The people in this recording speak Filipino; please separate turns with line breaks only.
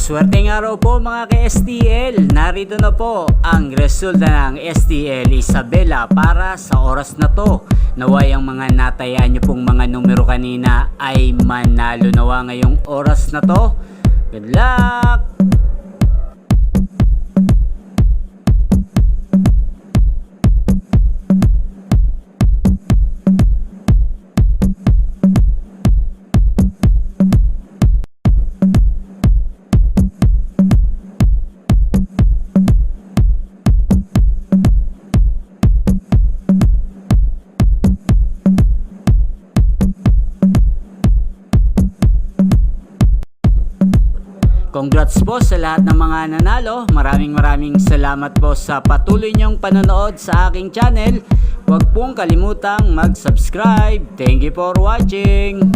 Maswerteng araw po mga ka-STL. Narito na po ang resulta ng STL Isabela para sa oras na to. Naway ang mga natayaan nyo pong mga numero kanina ay manalo nawa ngayong oras na to. Good luck! Congrats po sa lahat ng mga nanalo. Maraming salamat po sa patuloy niyong panonood sa aking channel. Huwag pong kalimutang mag-subscribe. Thank you for watching.